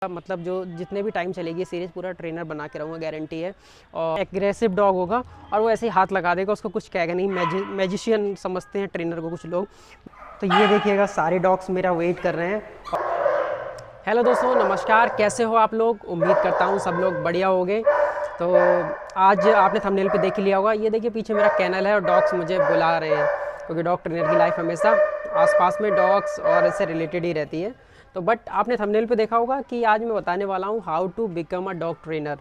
मतलब जो जितने भी टाइम चलेगी सीरीज़ पूरा ट्रेनर बना के रहूँगा, गारंटी है। और एग्रेसिव डॉग होगा और वो ऐसे ही हाथ लगा देगा, उसको कुछ कहेगा नहीं। मैजिशियन समझते हैं ट्रेनर को कुछ लोग। तो ये देखिएगा सारे डॉग्स मेरा वेट कर रहे हैं। हेलो दोस्तों, नमस्कार, कैसे हो आप लोग? उम्मीद करता हूँ सब लोग बढ़िया होंगे। तो आज आपने थंबनेल पे देख ही लिया होगा, ये देखिए पीछे मेरा कैनल है और डॉग्स मुझे बुला रहे हैं, क्योंकि डॉग ट्रेनर की लाइफ हमेशा आसपास में डॉग्स और इससे रिलेटेड ही रहती है। तो बट आपने थंबनेल पे देखा होगा कि आज मैं बताने वाला हूँ how to become a dog trainer.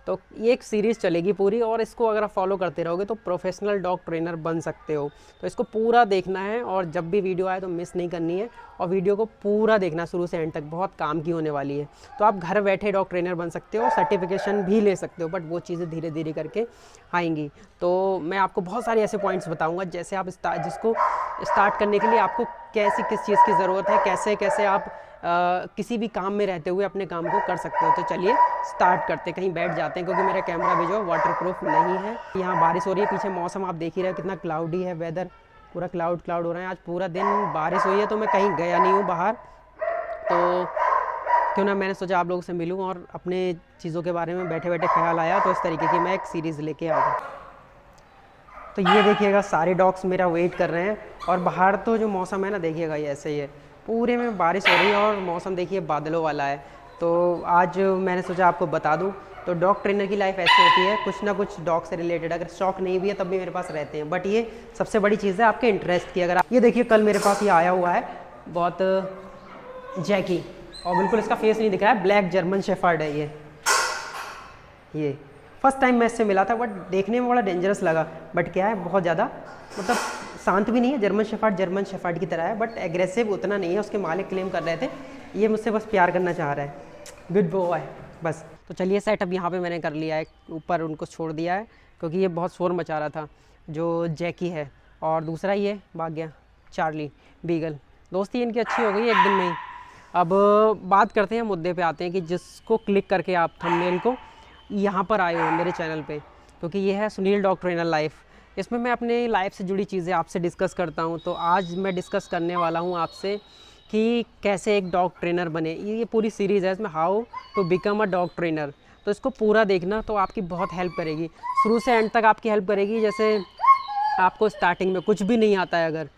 तो ये एक सीरीज़ चलेगी पूरी, और इसको अगर आप फॉलो करते रहोगे तो प्रोफेशनल डॉग ट्रेनर बन सकते हो। तो इसको पूरा देखना है और जब भी वीडियो आए तो मिस नहीं करनी है, और वीडियो को पूरा देखना शुरू से एंड तक, बहुत काम की होने वाली है। तो आप घर बैठे डॉग ट्रेनर बन सकते हो, सर्टिफिकेशन भी ले सकते हो, बट वो चीज़ें धीरे धीरे करके आएंगी। तो मैं आपको बहुत सारे ऐसे पॉइंट्स बताऊँगा जैसे आप जिसको स्टार्ट करने के लिए आपको कैसी किस चीज़ की ज़रूरत है, कैसे कैसे आप किसी भी काम में रहते हुए अपने काम को कर सकते हो। तो चलिए स्टार्ट करते, कहीं बैठ जाते हैं, क्योंकि मेरा कैमरा भी जो वाटरप्रूफ नहीं है। यहाँ बारिश हो रही है, पीछे मौसम आप देख ही रहे हो कितना क्लाउडी है वेदर, पूरा क्लाउड हो रहा है। आज पूरा दिन बारिश हुई है, तो मैं कहीं गया नहीं हूँ बाहर। तो क्यों ना मैंने सोचा आप लोगों से मिलूँ और अपने चीज़ों के बारे में बैठे बैठे ख्याल आया, तो इस तरीके की मैं एक सीरीज़ लेके आऊँगा। तो ये देखिएगा सारे डॉग्स मेरा वेट कर रहे हैं, और बाहर तो जो मौसम है ना, देखिएगा ये ऐसे ही है, पूरे में बारिश हो रही है और मौसम देखिए बादलों वाला है। तो आज मैंने सोचा आपको बता दूं। तो डॉग ट्रेनर की लाइफ ऐसी होती है, कुछ ना कुछ डॉग से रिलेटेड, अगर शौक नहीं भी है तब भी मेरे पास रहते हैं। बट ये सबसे बड़ी चीज़ है आपके इंटरेस्ट की। अगर आप ये देखिए, कल मेरे पास ये आया हुआ है बहुत जैकी, और बिल्कुल इसका फेस नहीं दिखा है, ब्लैक जर्मन शेफर्ड है ये फर्स्ट टाइम मैं इससे मिला था, बट देखने में बड़ा डेंजरस लगा। बट क्या है, बहुत ज़्यादा मतलब शांत भी नहीं है, जर्मन शेफर्ड की तरह है, बट एग्रेसिव उतना नहीं है। उसके मालिक क्लेम कर रहे थे ये मुझसे बस प्यार करना चाह रहा है, गुड बॉय बस। तो चलिए सेटअप यहाँ पे मैंने कर लिया है, ऊपर उनको छोड़ दिया है, क्योंकि ये बहुत शोर मचा रहा था, जो जैकी है। और दूसरा ये भाग गया, चार्ली बीगल। दोस्ती इनकी अच्छी हो गई एक दिन में ही। अब बात करते हैं, मुद्दे पे आते हैं कि जिसको क्लिक करके आप थंबनेल को यहाँ पर आए हो मेरे चैनल पे, क्योंकि ये है सुनील डॉग ट्रेनर लाइफ। इसमें मैं अपने लाइफ से जुड़ी चीज़ें आपसे डिस्कस करता हूँ। तो आज मैं डिस्कस करने वाला हूँ आपसे कि कैसे एक डॉग ट्रेनर बने। ये पूरी सीरीज़ है, इसमें how to become a dog trainer. तो इसको पूरा देखना, तो आपकी बहुत हेल्प करेगी, शुरू से एंड तक आपकी हेल्प करेगी। जैसे आपको स्टार्टिंग में कुछ भी नहीं आता है अगर,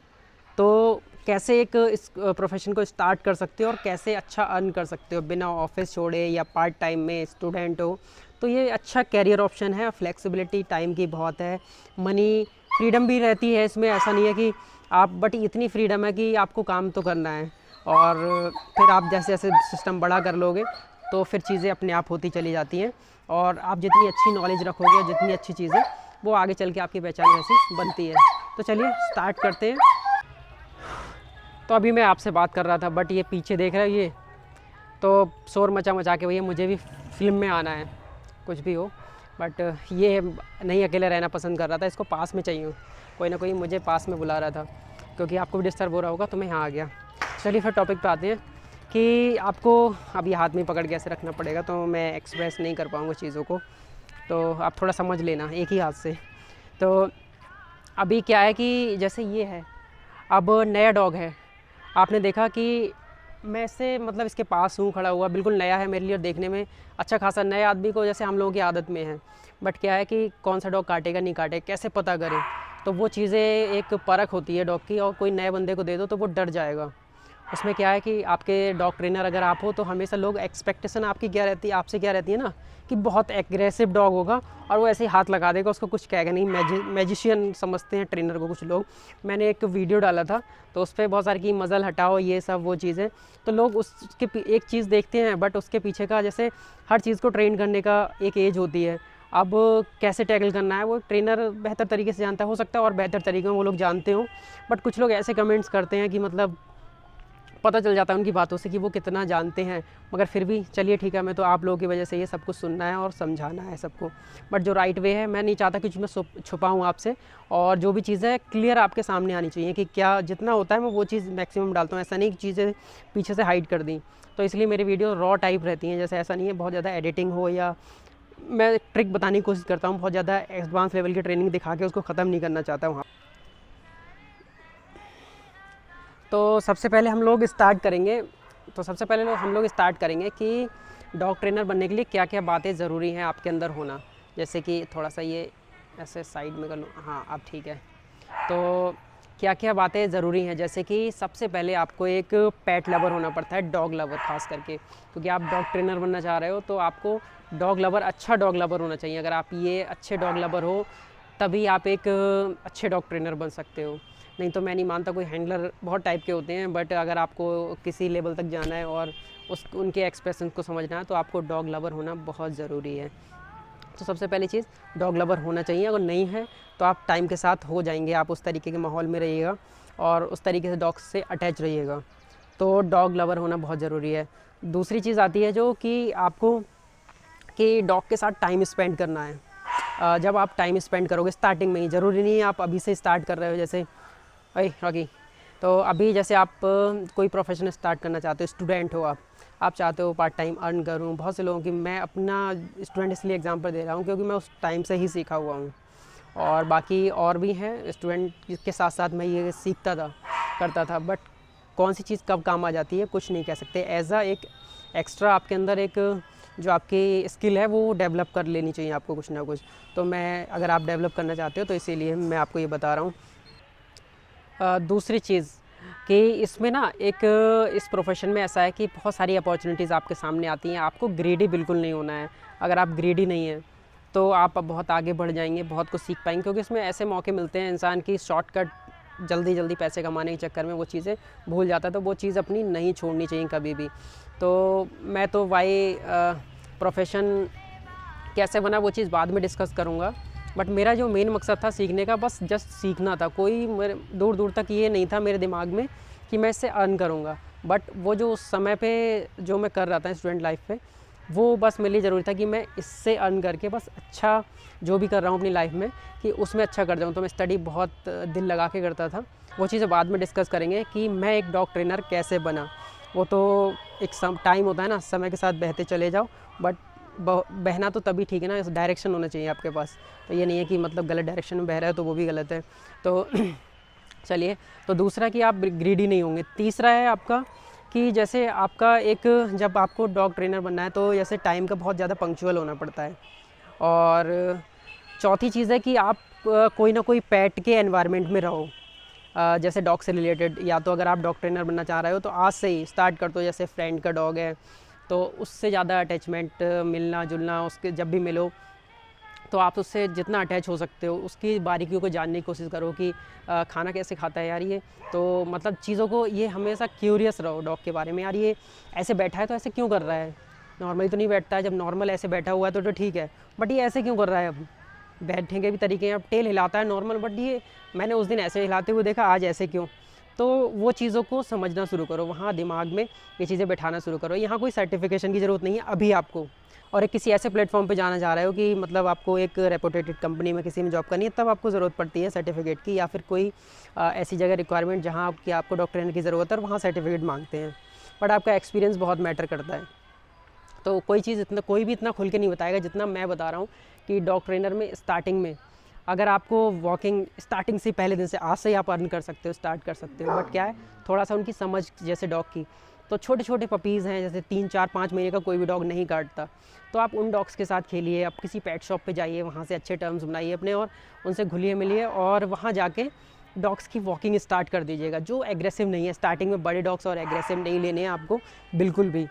तो कैसे एक इस प्रोफेशन को स्टार्ट कर सकते हो और कैसे अच्छा अर्न कर सकते हो बिना ऑफिस छोड़े, या पार्ट टाइम में स्टूडेंट हो। तो ये अच्छा कैरियर ऑप्शन है, फ्लेक्सिबिलिटी टाइम की बहुत है, मनी फ्रीडम भी रहती है इसमें। ऐसा नहीं है कि आप, बट इतनी फ्रीडम है कि आपको काम तो करना है, और फिर आप जैसे जैसे सिस्टम बड़ा कर लोगे तो फिर चीज़ें अपने आप होती चली जाती हैं। और आप जितनी अच्छी नॉलेज रखोगे, जितनी अच्छी चीज़ें, वो आगे चल के आपकी पहचान वैसी बनती है। तो चलिए स्टार्ट करते हैं। तो अभी मैं आपसे बात कर रहा था, बट ये पीछे देख रहे हो, ये तो शोर मचा के भैया मुझे भी फिल्म में आना है, कुछ भी हो। बट ये नहीं अकेले रहना पसंद कर रहा था, इसको पास में चाहिए, कोई ना कोई मुझे पास में बुला रहा था, क्योंकि आपको भी डिस्टर्ब हो रहा होगा, तो मैं यहाँ आ गया। चलिए फिर टॉपिक पे आते हैं कि आपको अभी हाथ में पकड़ के ऐसे रखना पड़ेगा, तो मैं एक्सप्रेस नहीं कर पाऊँगा चीज़ों को, तो आप थोड़ा समझ लेना एक ही हाथ से। तो अभी क्या है कि जैसे ये है, अब नया डॉग है, आपने देखा कि मैं इससे मतलब इसके पास हूँ खड़ा हुआ, बिल्कुल नया है मेरे लिए, और देखने में अच्छा खासा नए आदमी को जैसे हम लोगों की आदत में है। बट क्या है कि कौन सा डॉग काटेगा नहीं काटेगा कैसे पता करें, तो वो चीज़ें एक परख होती है डॉग की, और कोई नए बंदे को दे दो तो वो डर जाएगा। उसमें क्या है कि आपके डॉग ट्रेनर अगर आप हो, तो हमेशा लोग एक्सपेक्टेशन आपकी क्या रहती है, आपसे क्या रहती है ना, कि बहुत एग्रेसिव डॉग होगा और वो ऐसे ही हाथ लगा देगा, उसको कुछ कहेगा नहीं। मैजिशियन समझते हैं ट्रेनर को कुछ लोग। मैंने एक वीडियो डाला था, तो उस पर बहुत सारी की मज़ल हटाओ, ये सब वो चीज़ें, तो लोग उसके एक चीज़ देखते हैं, बट उसके पीछे का जैसे हर चीज़ को ट्रेन करने का एक एज होती है। अब कैसे टैकल करना है वो ट्रेनर बेहतर तरीके से जानता है, हो सकता है और बेहतर तरीके में वो लोग जानते हो। बट कुछ लोग ऐसे कमेंट्स करते हैं कि मतलब पता चल जाता है उनकी बातों से कि वो कितना जानते हैं, मगर फिर भी चलिए ठीक है, मैं तो आप लोगों की वजह से ये सब कुछ सुनना है और समझाना है सबको। बट जो राइट वे है, मैं नहीं चाहता कि मैं छुपाऊँ आपसे, और जो भी चीज़ें है क्लियर आपके सामने आनी चाहिए कि क्या जितना होता है मैं वो चीज़ मैक्सिमम डालता हूँ। ऐसा नहीं कि चीज़ें पीछे से हाइड कर दी, तो इसलिए मेरी वीडियो रॉ टाइप रहती हैं। जैसे ऐसा नहीं है बहुत ज़्यादा एडिटिंग हो, या मैं ट्रिक बताने की कोशिश करता हूँ, बहुत ज़्यादा एडवांस लेवल की ट्रेनिंग दिखा के उसको ख़त्म नहीं करना चाहता हूँ। तो सबसे पहले हम लोग स्टार्ट करेंगे कि डॉग ट्रेनर बनने के लिए क्या क्या बातें ज़रूरी हैं आपके अंदर होना। जैसे कि थोड़ा सा ये ऐसे साइड में कर लूँ, हाँ अब ठीक है। तो क्या क्या बातें ज़रूरी हैं, जैसे कि सबसे पहले आपको एक पेट लवर होना पड़ता है, डॉग लवर खास करके, क्योंकि आप डॉग ट्रेनर बनना चाह रहे हो तो आपको डॉग लवर, अच्छा डॉग लवर होना चाहिए। अगर आप ये अच्छे डॉग लवर हो तभी आप एक अच्छे डॉग ट्रेनर बन सकते हो। नहीं तो मैं नहीं मानता, कोई हैंडलर बहुत टाइप के होते हैं, बट अगर आपको किसी लेवल तक जाना है और उनके एक्सप्रेशन को समझना है तो आपको डॉग लवर होना बहुत ज़रूरी है। तो सबसे पहली चीज़ डॉग लवर होना चाहिए। अगर नहीं है तो आप टाइम के साथ हो जाएंगे, आप उस तरीके के माहौल में रहिएगा और उस तरीके से डॉग से अटैच रहिएगा। तो डॉग लवर होना बहुत ज़रूरी है। दूसरी चीज़ आती है जो कि आपको कि डॉग के साथ टाइम स्पेंड करना है। जब आप टाइम स्पेंड करोगे स्टार्टिंग में ही, ज़रूरी नहीं है आप अभी से स्टार्ट कर रहे हो, जैसे अरे रॉकी, तो अभी जैसे आप कोई प्रोफेशन स्टार्ट करना चाहते हो, स्टूडेंट हो आप चाहते हो पार्ट टाइम अर्न करूं। बहुत से लोगों की, मैं अपना स्टूडेंट इसलिए एग्जांपल दे रहा हूं क्योंकि मैं उस टाइम से ही सीखा हुआ हूं, और बाकी और भी हैं स्टूडेंट के साथ साथ मैं ये सीखता था, करता था। बट कौन सी चीज़ कब काम आ जाती है कुछ नहीं कह सकते। एज आ एक एक्स्ट्रा आपके अंदर एक जो आपकी स्किल है वो डेवलप कर लेनी चाहिए आपको कुछ ना कुछ। तो मैं, अगर आप डेवलप करना चाहते हो तो इसीलिए मैं आपको ये बता रहा हूँ। दूसरी चीज़ कि इसमें ना एक इस प्रोफेशन में ऐसा है कि बहुत सारी अपॉर्चुनिटीज़ आपके सामने आती हैं। आपको ग्रीडी बिल्कुल नहीं होना है। अगर आप ग्रीडी नहीं हैं तो आप बहुत आगे बढ़ जाएंगे, बहुत कुछ सीख पाएंगे, क्योंकि इसमें ऐसे मौके मिलते हैं इंसान की शॉर्टकट जल्दी जल्दी पैसे कमाने के चक्कर में वो चीज़ें भूल जाता है। तो वो चीज़ अपनी नहीं छोड़नी चाहिए कभी भी। तो मैं तो वाई प्रोफेशन कैसे बना वो चीज़ बाद में डिस्कस करूँगा, बट मेरा जो मेन मकसद था सीखने का, बस जस्ट सीखना था। कोई मेरे दूर दूर तक ये नहीं था मेरे दिमाग में कि मैं इससे अर्न करूँगा। बट वो जो उस समय पे जो मैं कर रहा था स्टूडेंट लाइफ पे, वो बस मेरे लिए ज़रूरी था कि मैं इससे अर्न करके बस अच्छा जो भी कर रहा हूँ अपनी लाइफ में कि उसमें अच्छा कर जाऊँ। तो मैं स्टडी बहुत दिल लगा के करता था। वो चीज़ें बाद में डिस्कस करेंगे कि मैं एक डॉग ट्रेनर कैसे बना। वो तो एक टाइम होता है ना, समय के साथ बहते चले जाओ, बट बहना तो तभी ठीक है ना, इस डायरेक्शन होना चाहिए आपके पास। तो ये नहीं है कि मतलब गलत डायरेक्शन में बह रहा है तो वो भी गलत है। तो चलिए, तो दूसरा कि आप ग्रीडी नहीं होंगे। तीसरा है आपका कि जैसे आपका एक, जब आपको डॉग ट्रेनर बनना है तो जैसे टाइम का बहुत ज़्यादा पंक्चुअल होना पड़ता है। और चौथी चीज़ है कि आप कोई ना कोई पेट के एनवायरनमेंट में रहो, जैसे डॉग से रिलेटेड। या तो अगर आप डॉग ट्रेनर बनना चाह रहे हो तो आज से ही स्टार्ट कर दो। जैसे फ्रेंड का डॉग है तो उससे ज़्यादा अटैचमेंट, मिलना जुलना, उसके जब भी मिलो तो आप उससे जितना अटैच हो सकते हो उसकी बारीकियों को जानने की कोशिश करो कि खाना कैसे खाता है यार ये। तो मतलब चीज़ों को, ये हमेशा क्यूरियस रहो डॉग के बारे में। यार ये ऐसे बैठा है तो ऐसे क्यों कर रहा है, नॉर्मली तो नहीं बैठता है। जब नॉर्मल ऐसे बैठा हुआ है तो ठीक है, बट ये ऐसे क्यों कर रहा है। अब बैठने के भी तरीके हैं, अब टेल हिलाता है नॉर्मल, बट ये मैंने उस दिन ऐसे हिलाते हुए देखा, आज ऐसे क्यों। तो वो चीज़ों को समझना शुरू करो, वहाँ दिमाग में ये चीज़ें बैठाना शुरू करो। यहाँ कोई सर्टिफिकेशन की ज़रूरत नहीं है अभी आपको, और एक किसी ऐसे प्लेटफॉर्म पे जाना चाह रहे हो कि मतलब आपको एक रेपुटेटेड कंपनी में किसी में जॉब करनी है, तब आपको ज़रूरत पड़ती है सर्टिफिकेट की, या फिर कोई ऐसी जगह रिक्वायरमेंट जहाँ आपको डॉग ट्रेनर की ज़रूरत है और वहाँ सर्टिफिकेट मांगते हैं। बट आपका एक्सपीरियंस बहुत मैटर करता है। तो कोई भी इतना खुल के नहीं बताएगा जितना मैं बता रहा हूँ कि डॉग ट्रेनर में स्टार्टिंग में अगर आपको वॉकिंग स्टार्टिंग से पहले दिन से, आज से ही आप अर्न कर सकते हो, स्टार्ट कर सकते हो। बट क्या है, थोड़ा सा उनकी समझ, जैसे डॉग की, तो छोटे छोटे पपीज़ हैं, जैसे 3, 4, 5 महीने का कोई भी डॉग नहीं काटता, तो आप उन डॉग्स के साथ खेलिए। आप किसी पेट शॉप पे जाइए, वहाँ से अच्छे टर्म्स बनाइए अपने और उनसे घुलिए मिलिए, और वहाँ जाके डॉग्स की वॉकिंग स्टार्ट कर दीजिएगा। जो एग्रेसिव नहीं है, स्टार्टिंग में बड़े डॉग्स और एग्रेसिव नहीं लेने हैं आपको बिल्कुल भी।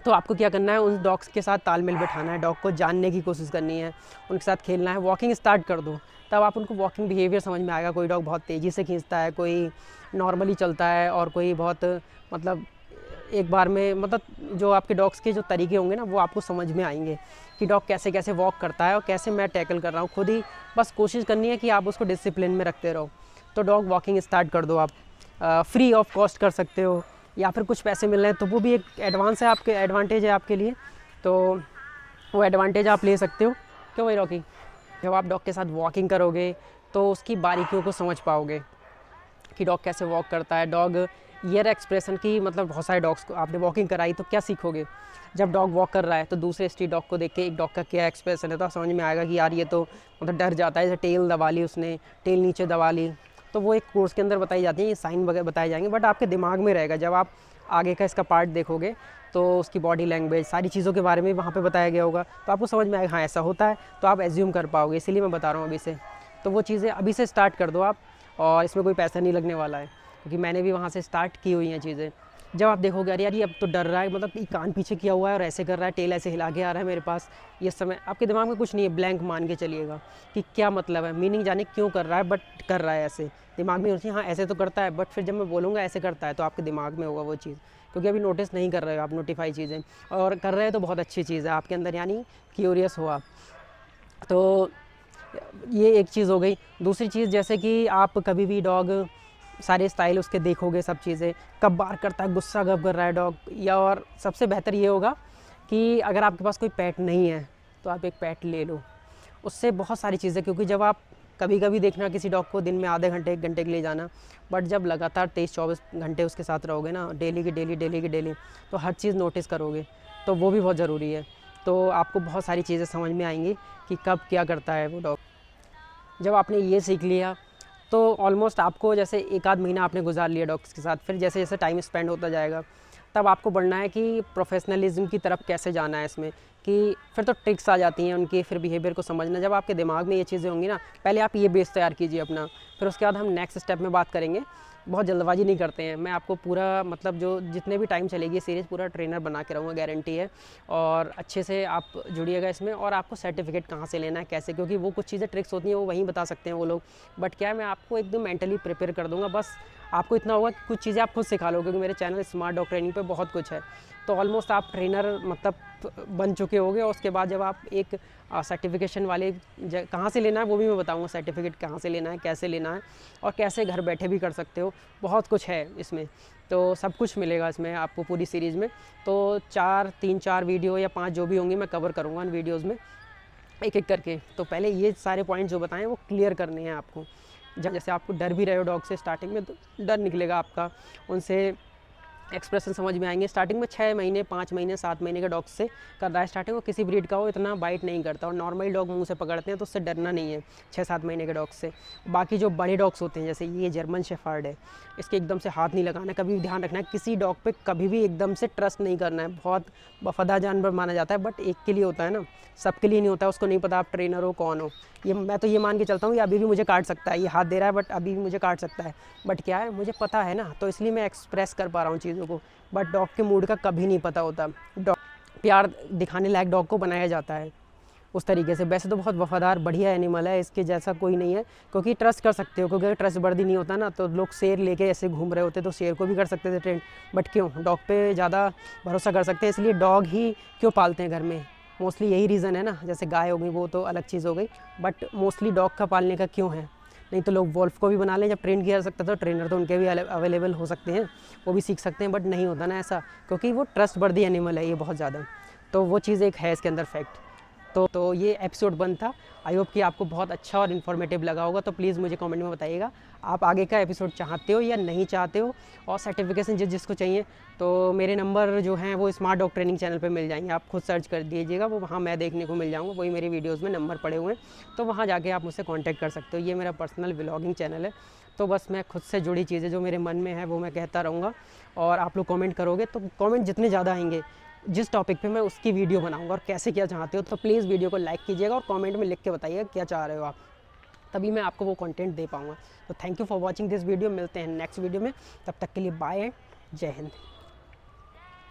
तो आपको क्या करना है, उन डॉग्स के साथ तालमेल बैठाना है, डॉग को जानने की कोशिश करनी है, उनके साथ खेलना है, वॉकिंग स्टार्ट कर दो, तब आप उनको वॉकिंग बिहेवियर समझ में आएगा। कोई डॉग बहुत तेज़ी से खींचता है, कोई नॉर्मली चलता है, और कोई बहुत मतलब एक बार में, मतलब जो आपके डॉग्स के जो तरीके होंगे ना वो आपको समझ में आएंगे कि डॉग कैसे कैसे वॉक करता है और कैसे मैं टैकल कर रहा हूँ। खुद ही बस कोशिश करनी है कि आप उसको डिसिप्लिन में रखते रहो। तो डॉग वॉकिंग स्टार्ट कर दो आप, फ्री ऑफ कॉस्ट कर सकते हो, या फिर कुछ पैसे मिल रहे हैं तो वो भी एक एडवांस है, आपके एडवांटेज है आपके लिए, तो वो एडवांटेज आप ले सकते हो। क्यों भाई रॉकी, जब आप डॉग के साथ वॉकिंग करोगे तो उसकी बारीकियों को समझ पाओगे कि डॉग कैसे वॉक करता है। डॉग ईयर एक्सप्रेशन की, मतलब बहुत सारे डॉग्स को आपने वॉकिंग कराई तो क्या सीखोगे, जब डॉग वॉक कर रहा है तो दूसरे स्ट्रीट डॉग को देख के एक डॉग का क्या एक्सप्रेशन है, तो समझ में आएगा कि यार ये तो मतलब डर जाता है, जैसे टेल दबा ली उसने, टेल नीचे दबा ली, तो वो एक कोर्स के अंदर बताई जाती है, ये साइन वगैरह बताए जाएंगे, बट आपके दिमाग में रहेगा। जब आप आगे का इसका पार्ट देखोगे तो उसकी बॉडी लैंग्वेज सारी चीज़ों के बारे में वहाँ पे बताया गया होगा, तो आपको समझ में आएगा हाँ ऐसा होता है, तो आप एज्यूम कर पाओगे। इसीलिए मैं बता रहा हूँ अभी से। तो वो चीज़ें अभी से स्टार्ट कर दो आप, और इसमें कोई पैसा नहीं लगने वाला है, क्योंकि मैंने भी वहाँ से स्टार्ट की हुई हैं चीज़ें। जब आप देखोगे अरे यार ये अब तो डर रहा है, मतलब ये कान पीछे किया हुआ है और ऐसे कर रहा है, टेल ऐसे हिला के आ रहा है मेरे पास, ये समय आपके दिमाग में कुछ नहीं है, ब्लैंक मान के चलिएगा कि क्या मतलब है, मीनिंग जाने क्यों कर रहा है, बट कर रहा है ऐसे। दिमाग में हाँ ऐसे तो करता है, बट फिर जब मैं बोलूँगा ऐसे करता है, तो आपके दिमाग में होगा वो चीज़, क्योंकि अभी नोटिस नहीं कर रहे हो आप नोटिफाई चीज़ें, और कर रहे हो तो बहुत अच्छी चीज़ है आपके अंदर, यानी क्यूरियस हो आप। तो ये एक चीज़ हो गई। दूसरी चीज़ जैसे कि आप कभी भी डॉग सारे स्टाइल उसके देखोगे, सब चीज़ें कब बार करता है, गुस्सा कब कर रहा है डॉग, या और सबसे बेहतर ये होगा कि अगर आपके पास कोई पेट नहीं है तो आप एक पेट ले लो, उससे बहुत सारी चीज़ें, क्योंकि जब आप कभी कभी देखना किसी डॉग को दिन में आधे घंटे 1 घंटे के लिए जाना, बट जब लगातार 23-24 घंटे उसके साथ रहोगे ना, डेली की डेली, तो हर चीज़ नोटिस करोगे, तो वो भी बहुत ज़रूरी है। तो आपको बहुत सारी चीज़ें समझ में आएंगी कि कब क्या करता है वो डॉग। जब आपने ये सीख लिया तो ऑलमोस्ट आपको जैसे 1 आध महीना आपने गुजार लिया डॉग्स के साथ, फिर जैसे जैसे टाइम स्पेंड होता जाएगा तब आपको बढ़ना है कि प्रोफेशनलिज्म की तरफ कैसे जाना है इसमें, कि फिर तो ट्रिक्स आ जाती हैं उनकी, फिर बिहेवियर को समझना। जब आपके दिमाग में ये चीज़ें होंगी ना, पहले आप ये बेस तैयार कीजिए अपना, फिर उसके बाद हम नेक्स्ट स्टेप में बात करेंगे। बहुत जल्दबाजी नहीं करते हैं, मैं आपको पूरा मतलब जो जितने भी टाइम चलेगी सीरीज़ पूरा ट्रेनर बना के रहूँगा, गारंटी है। और अच्छे से आप जुड़िएगा इसमें, और आपको सर्टिफिकेट कहाँ से लेना है कैसे, क्योंकि वो कुछ चीज़ें ट्रिक्स होती हैं वो वहीं बता सकते हैं वो लोग, बट क्या है मैं आपको एकदम मेंटली प्रिपेयर कर दूँगा। बस आपको इतना होगा कि कुछ चीज़ें आप खुद सिखा लो, क्योंकि मेरे चैनल स्मार्ट डॉग ट्रेनिंग पे बहुत कुछ है। तो ऑलमोस्ट आप ट्रेनर मतलब बन चुके होगे, और उसके बाद जब आप एक सर्टिफिकेशन वाले कहाँ से लेना है वो भी मैं बताऊंगा, सर्टिफिकेट कहाँ से लेना है, कैसे लेना है, और कैसे घर बैठे भी कर सकते हो। बहुत कुछ है इसमें, तो सब कुछ मिलेगा इसमें आपको पूरी सीरीज़ में। तो 3-4 वीडियो या 5 जो भी होंगी मैं कवर करूँगा इन वीडियोज़ में एक एक करके। तो पहले ये सारे पॉइंट जो बताएं वो क्लियर करने हैं आपको। जैसे आपको डर भी रहे हो डॉग से स्टार्टिंग में, तो डर निकलेगा आपका, उनसे एक्सप्रेशन समझ में आएंगे। स्टार्टिंग में 6 महीने 5 महीने 7 महीने के डॉग से कर रहा है स्टार्टिंग, वो किसी ब्रीड का हो इतना बाइट नहीं करता, और नॉर्मल डॉग मुंह से पकड़ते हैं तो उससे डरना नहीं है 6-7 महीने के डॉग से। बाकी जो बड़े डॉग्स होते हैं जैसे ये जर्मन शेफर्ड है, इसके एकदम से हाथ नहीं लगाना, कभी भी ध्यान रखना है किसी डॉग पे कभी भी एकदम से ट्रस्ट नहीं करना है। बहुत वफादार जानवर माना जाता है, बट एक के लिए होता है ना, सबके लिए नहीं होता, उसको नहीं पता आप ट्रेनर हो कौन हो। ये मैं तो ये मान के चलता हूँ ये अभी भी मुझे काट सकता है, ये हाथ दे रहा है बट अभी भी मुझे काट सकता है, बट क्या है मुझे पता है ना, तो इसलिए मैं एक्सप्रेस कर पा रहा हूँ चीज़ों को। बट डॉग के मूड का कभी नहीं पता होता, डॉग प्यार दिखाने लायक डॉग को बनाया जाता है उस तरीके से। वैसे तो बहुत वफादार बढ़िया एनिमल है, इसके जैसा कोई नहीं है, क्योंकि ट्रस्ट कर सकते हो, क्योंकि अगर ट्रस्ट वर्दी नहीं होता ना तो लोग शेर लेके ऐसे घूम रहे होते तो शेर को भी कर सकते थे ट्रेंड, बट क्यों डॉग पे ज़्यादा भरोसा कर सकते हैं, इसलिए डॉग ही क्यों पालते हैं घर में, मोस्टली यही रीज़न है ना। जैसे गाय हो गई वो तो अलग चीज़ हो गई, बट मोस्टली डॉग का पालने का क्यों है। नहीं तो लोग वॉल्फ को भी बना लें, जब ट्रेन किया जा सकता था, ट्रेनर तो उनके भी अवेलेबल हो सकते हैं, वो भी सीख सकते हैं, बट नहीं होता ना ऐसा, क्योंकि वो ट्रस्ट वर्दी एनिमल है ये बहुत ज़्यादा। तो वो चीज़ एक है इसके अंदर फैक्ट। तो ये एपिसोड 1 था। आई होप कि आपको बहुत अच्छा और इन्फॉर्मेटिव लगा होगा। तो प्लीज़ मुझे कमेंट में बताइएगा आप आगे का एपिसोड चाहते हो या नहीं चाहते हो, और सर्टिफिकेशन जिसको चाहिए तो मेरे नंबर जो हैं वो स्मार्ट डॉग ट्रेनिंग चैनल पे मिल जाएंगे, आप खुद सर्च कर दीजिएगा, वो वहाँ मैं देखने को मिल जाऊँगा, वही मेरी वीडियोज़ में नंबर पड़े हुए हैं, तो वहाँ जाके आप मुझसे कॉन्टैक्ट कर सकते हो। ये मेरा पर्सनल व्लॉगिंग चैनल है, तो बस मैं खुद से जुड़ी चीज़ें जो मेरे मन में है वो मैं कहता रहूँगा, और आप लोग कमेंट करोगे तो कमेंट जितने ज़्यादा आएंगे जिस टॉपिक पे मैं उसकी वीडियो बनाऊंगा, और कैसे क्या चाहते हो, तो प्लीज़ वीडियो को लाइक कीजिएगा और कमेंट में लिख के बताइएगा क्या चाह रहे हो आप, तभी मैं आपको वो कंटेंट दे पाऊँगा। तो thank you for watching this video, मिलते हैं नेक्स्ट वीडियो में, तब तक के लिए बाय एंड जय हिंद।